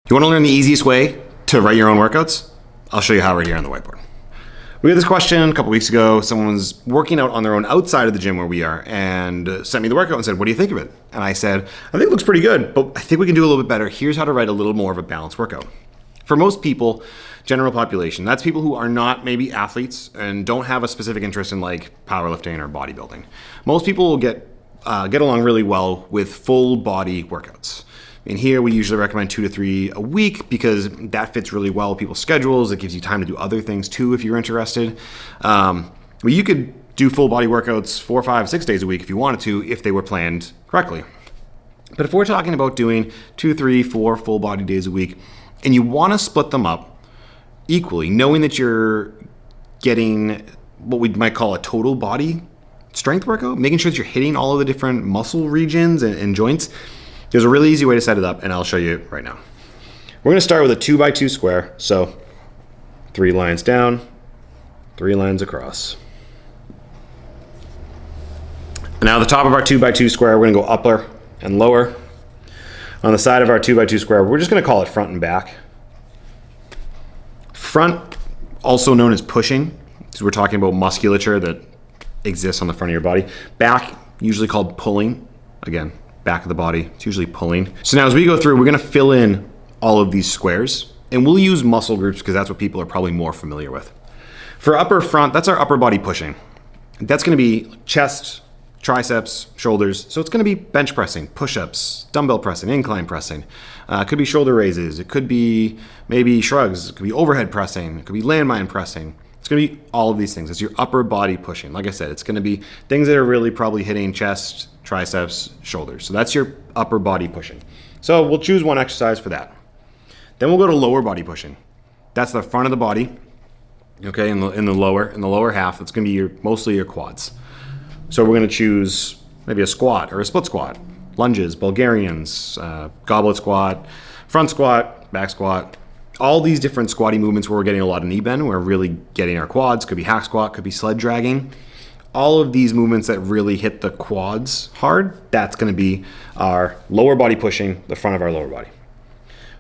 You want to learn the easiest way to write your own workouts? I'll show you how right here on the whiteboard. We had this question a couple weeks ago. Someone was working out on their own outside of the gym where we are and sent me the workout and said, what do you think of it? And I said, I think it looks pretty good, but I think we can do a little bit better. Here's how to write a little more of a balanced workout. For most people, general population, that's people who are not maybe athletes and don't have a specific interest in like powerlifting or bodybuilding. Most people will get along really well with full body workouts. And here we usually recommend 2 to 3 a week because that fits really well with people's schedules. It gives you time to do other things too if you're interested. But you could do full body workouts 4, 5, 6 days a week if you wanted to, if they were planned correctly. But if we're talking about doing 2, 3, 4 full body days a week, and you want to split them up equally, knowing that you're getting what we might call a total body strength workout, making sure that you're hitting all of the different muscle regions and joints, there's a really easy way to set it up, and I'll show you right now. We're going to start with a 2x2 square. So 3 lines down, 3 lines across. Now the top of our 2x2 square, we're going to go upper and lower. On the side of our 2x2 square, we're just going to call it front and back. Front, also known as pushing, because we're talking about musculature that exists on the front of your body. Back, usually called pulling. Again, back of the body, it's usually pulling. So now as we go through, we're gonna fill in all of these squares, and we'll use muscle groups because that's what people are probably more familiar with. For upper front, that's our upper body pushing. That's gonna be chest, triceps, shoulders. So it's gonna be bench pressing, push-ups, dumbbell pressing, incline pressing. It could be shoulder raises. It could be maybe shrugs. It could be overhead pressing. It could be landmine pressing. It's gonna be all of these things. It's your upper body pushing. Like I said, it's gonna be things that are really probably hitting chest, triceps, shoulders. So that's your upper body pushing. So we'll choose one exercise for that. Then we'll go to lower body pushing. That's the front of the body, okay, in the lower half. It's gonna be mostly your quads. So we're gonna choose maybe a squat or a split squat, lunges, Bulgarians, goblet squat, front squat, back squat. All these different squatty movements where we're getting a lot of knee bend, we're really getting our quads. Could be hack squat, could be sled dragging. All of these movements that really hit the quads hard, that's gonna be our lower body pushing, the front of our lower body.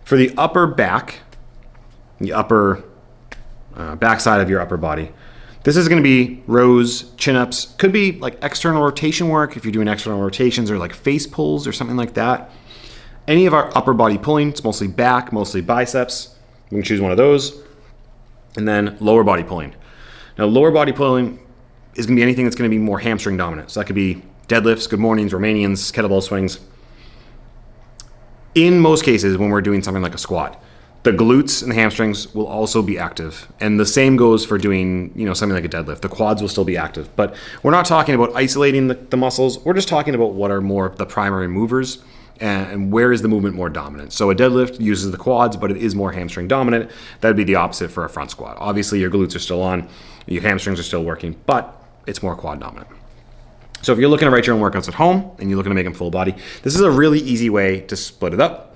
For the upper back, the upper back side of your upper body, this is gonna be rows, chin-ups, could be like external rotation work if you're doing external rotations or like face pulls or something like that. Any of our upper body pulling, it's mostly back, mostly biceps. We can choose one of those. And then lower body pulling. Now lower body pulling is gonna be anything that's gonna be more hamstring dominant. So that could be deadlifts, good mornings, Romanians, kettlebell swings. In most cases, when we're doing something like a squat, the glutes and the hamstrings will also be active. And the same goes for doing, something like a deadlift. The quads will still be active. But we're not talking about isolating the muscles. We're just talking about what are more the primary movers and where is the movement more dominant. So a deadlift uses the quads, but it is more hamstring dominant. That'd be the opposite for a front squat. Obviously, your glutes are still on, your hamstrings are still working, but it's more quad dominant. So if you're looking to write your own workouts at home and you're looking to make them full body, this is a really easy way to split it up.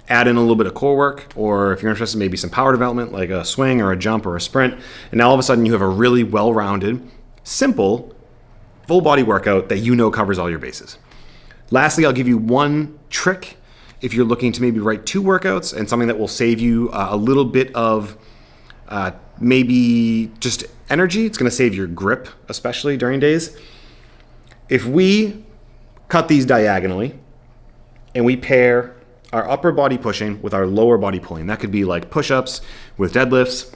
Add in a little bit of core work, or if you're interested in maybe some power development, like a swing or a jump or a sprint, and now all of a sudden you have a really well-rounded, simple, full body workout that covers all your bases. Lastly, I'll give you one trick if you're looking to maybe write 2 workouts and something that will save you a little bit of maybe just energy. It's gonna save your grip, especially during days. If we cut these diagonally and we pair our upper body pushing with our lower body pulling, that could be like push-ups with deadlifts.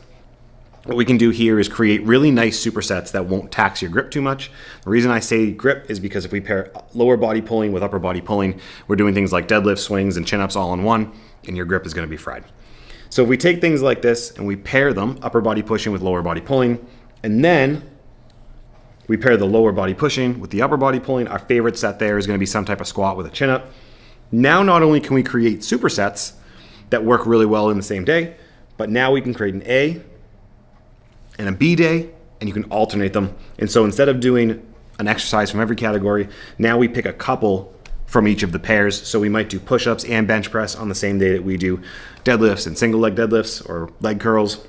What we can do here is create really nice supersets that won't tax your grip too much. The reason I say grip is because if we pair lower body pulling with upper body pulling, we're doing things like deadlifts, swings, and chin-ups all in one, and your grip is gonna be fried. So if we take things like this and we pair them, upper body pushing with lower body pulling, and then we pair the lower body pushing with the upper body pulling, our favorite set there is gonna be some type of squat with a chin-up. Now, not only can we create supersets that work really well in the same day, but now we can create an A and a B day, and you can alternate them. And so instead of doing an exercise from every category, now we pick a couple from each of the pairs. So we might do push-ups and bench press on the same day that we do deadlifts and single leg deadlifts or leg curls.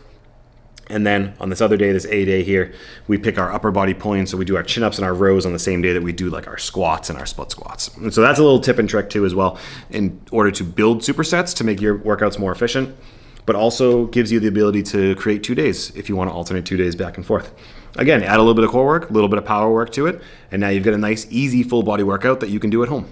And then on this other day, this A day here, we pick our upper body pulling. So we do our chin-ups and our rows on the same day that we do like our squats and our split squats. And so that's a little tip and trick too as well in order to build supersets to make your workouts more efficient, but also gives you the ability to create 2 days if you want to alternate 2 days back and forth. Again, add a little bit of core work, a little bit of power work to it, and now you've got a nice, easy full body workout that you can do at home.